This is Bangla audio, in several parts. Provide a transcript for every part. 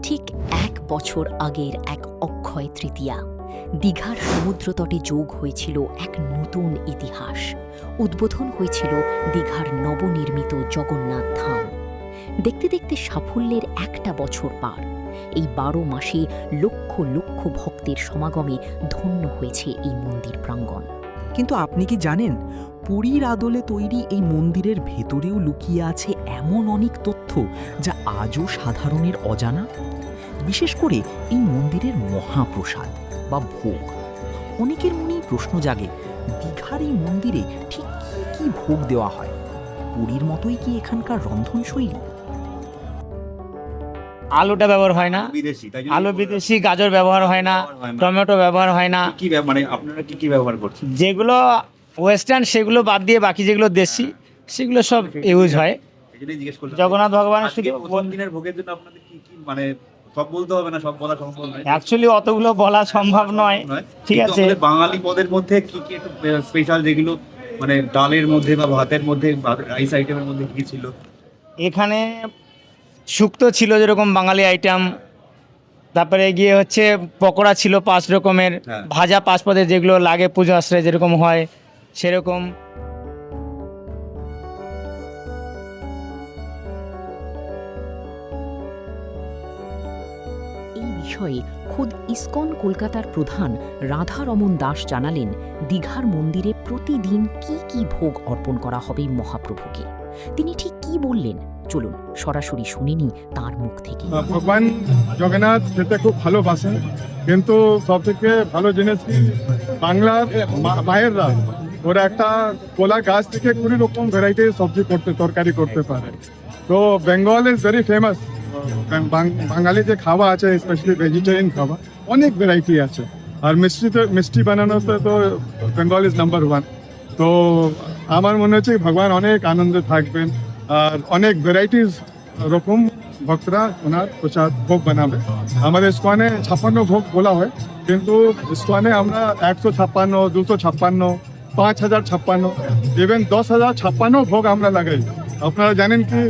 ঠিক ১ বছর আগের এক অক্ষয় তৃতীয়া দীঘার সমুদ্রতটে যোগ হয়েছিল এক নতুন ইতিহাস। উদ্বোধন হয়েছিল দীঘার নবনির্মিত জগন্নাথ ধাম। দেখতে দেখতে সাফল্যের একটা বছর পার। এই ১২ মাসে লক্ষ লক্ষ ভক্তের সমাগমে ধন্য হয়েছে এই মন্দির প্রাঙ্গণ। কিন্তু আপনি কি জানেন, পুরীর আদলে তৈরি এই মন্দিরের ভেতরেও লুকিয়ে আছে এমন অনেক তথ্য যা আজও সাধারণের অজানা। বিশেষ করে এই মন্দিরের মহাপ্রসাদ বা ভোগ। অনেকের মনেই প্রশ্ন জাগে, দীঘার এই মন্দিরে ঠিক কী কী ভোগ দেওয়া হয়? পুরীর মতোই কি এখানকার রন্ধনশৈলী? আলুটা ব্যবহার হয় না, আলু বিদেশি, গাজর ব্যবহার হয় না, টমেটো ব্যবহার হয় না। কি মানে আপনারা কি কি ব্যবহার করছেন? যেগুলো ওয়েস্টার্ন সেগুলো বাদ দিয়ে বাকি যেগুলো দেশি সেগুলো সব ইউজ হয়। এটাই জিজ্ঞেস করলাম। জগন্নাথ ভগবানের শুধু প্রথম দিনের ভোগের জন্য আপনাদের কি কি মানে সব বলতে হবে না, সব বলা সম্ভব নয়। অ্যাকচুয়ালি অতগুলো বলা সম্ভব নয়, ঠিক কিন্তু আছে। আমাদের বাঙালি পদের মধ্যে কি কি একটু স্পেশাল, যেগুলো মানে ডালের মধ্যে বা ভাতের মধ্যে রাইস আইটেমের মধ্যে কি ছিল? এখানে শুক্তো ছিল যেরকম বাঙালি আইটেম, তারপরে গিয়ে হচ্ছে পকোড়া ছিল 5 রকমের, হ্যাঁ। ভাজা 5 পদের যেগুলো লাগে পুজো আশ্রয়ে যেরকম হয় সেরকম। এই বিষয়ে খোদ ইসকন কলকাতার প্রধান রাধারমন দাস জানালেন, দীঘার মন্দিরে প্রতিদিন কি কি ভোগ অর্পণ করা হবে মহাপ্রভুকে। তিনি ঠিক কি বললেন, চলুন সরাসরি শুনিনি তার মুখ থেকে। ভগবান জগন্নাথ খেতে খুব ভালোবাসেন, কিন্তু সব থেকে ভালো জিনিস কি, বাংলার মায়েররা ওরা একটা কোলা গাছ থেকে 20 রকম ভ্যারাইটির সবজি তরকারি করতে পারে। তো বেঙ্গল ইজ ভেরি ফেমাস। বাঙালি যে খাওয়া আছে, স্পেশালি ভেজিটেরিয়ান খাওয়া, অনেক ভ্যারাইটি আছে। আর মিষ্টি বানানোতে তো বেঙ্গল ইজ নাম্বার 1। তো আমার মনে হচ্ছে ভগবান অনেক আনন্দে থাকবেন, আর অনেক ভ্যারাইটিস রকম ভক্তরা ওনার প্রসাদ ভোগ বানাবে। আমাদের ইসকনে 56 ভোগ বলা হয়, কিন্তু ইসকনে আমরা 156, 256, 5056, ইভেন 10,056 ভোগ আমরা লাগাই। আপনারা জানেন কি,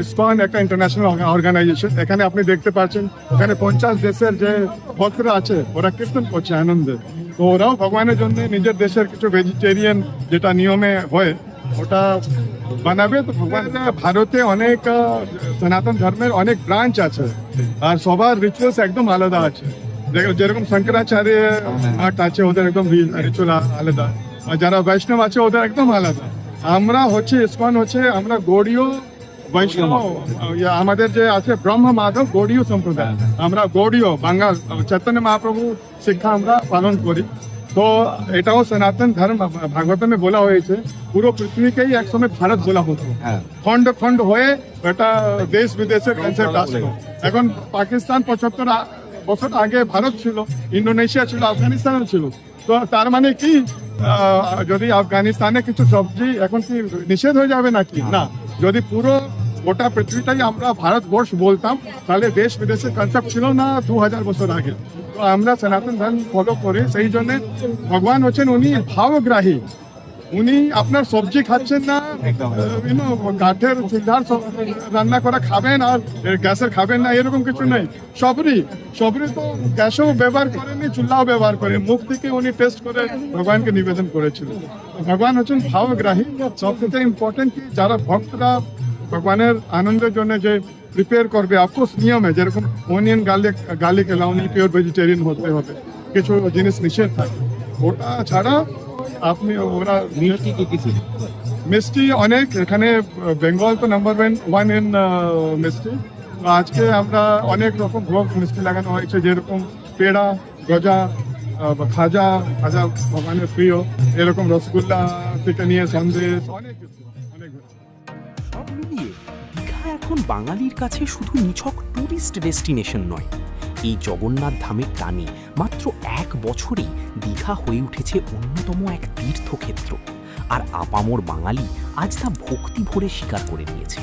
ইসকন একটা ইন্টারন্যাশনাল অর্গানাইজেশন। এখানে আপনি দেখতে পাচ্ছেন এখানে 50 দেশের যে ভক্তরা আছে ওরা কীর্তন করছে আনন্দে। তো ওরাও ভগবানের জন্য নিজের দেশের কিছু ভেজিটেরিয়ান যেটা নিয়মে হয় ওটা বানাবে। তো ভগবান, ভারতে অনেক সনাতন ধর্মের অনেক ব্রাঞ্চ আছে, আর সবার রিচুয়ালস একদম আলাদা আছে। যেরকম শঙ্করাচার্য মঠ আছে, ওদের একদম রিচুয়াল আলাদা, আর যারা বৈষ্ণব আছে ওদের একদম আলাদা। আমরা হচ্ছে ইসকন হচ্ছে আমরা গৌড়ীয় বৈষ্ণব, আমাদের যে আছে ব্রহ্ম মাধব গৌড়ীয় সম্প্রদায়, আমরা গৌড়ীয় বাঙাল চৈতন্য মহাপ্রভু শিক্ষা আমরা পালন করি। তো এটাও সনাতন ধর্ম। ভাগবতমে বলা হয়েছে পুরো পৃথিবীকেই একসময় ভারত বলা হতো, খন্ড খন্ড হয়ে এটা দেশ বিদেশের কনসেপ্ট আসতো। এখন পাকিস্তান 75 বছর আগে ভারত ছিল, ইন্দোনেশিয়া ছিল, আফগানিস্তান ছিল। তো তার মানে কি, যদি আফগানিস্তানে কিছু সবজি এখন কি নিষেধ হয়ে যাবে নাকি? না, যদি পুরো গোটা পৃথিবীটাই আমরা ভারতবর্ষ বলতাম তাহলে দেশ বিদেশের কনসেপ্ট ছিল না 2000 বছর আগে। তো আমরা সনাতন ধর্ম ফলো করি, সেই জন্য ভগবান হচ্ছেন উনি ভাবগ্রাহী। উনি আপনার সবজি খাচ্ছেন না, কাঠের চুলার রান্না করা খাবেন আর গ্যাসের খাবেন না, এরকম কিছু নেই। সবরি তো গ্যাসও ব্যবহার করেনি, চুলাও ব্যবহার করেন। মুখ থেকে উনি টেস্ট করে ভগবানকে নিবেদন করেছিলেন। ভগবান হচ্ছেন ভাবগ্রাহী। সবথেকে ইম্পর্টেন্ট কি, যারা ভক্তরা ভগবানের আনন্দের জন্য যে প্রিপেয়ার করবে, অফকোর্স নিয়মে, যেরকম অনিয়ন গার্লিক এলাউনি, পিওর ভেজিটেরিয়ান হতে হবে, কিছু জিনিস নিষেধ থাকে। ওটা ছাড়া আপনি ওরা মিষ্টি অনেক, এখানে বেঙ্গল তো নাম্বার 1 ইন মিষ্টি। আজকে আমরা অনেক রকম ভোগ মিষ্টি লাগানো হয়েছে, যেরকম পেড়া, গজা, খাজা ভগবানের প্রিয়, এরকম রসগোল্লা থেকে নিয়ে সন্দেশ, অনেক কিছু। সব মিলিয়ে দীঘা এখন বাঙালির কাছে শুধু নিছক টুরিস্ট ডেস্টিনেশন নয়, এই জগন্নাথ ধামের টানে মাত্র 1 বছরেই দীঘা হয়ে উঠেছে অন্যতম এক তীর্থক্ষেত্র। আর আপামর বাঙালি আজ তা ভক্তি ভরে স্বীকার করে নিয়েছে।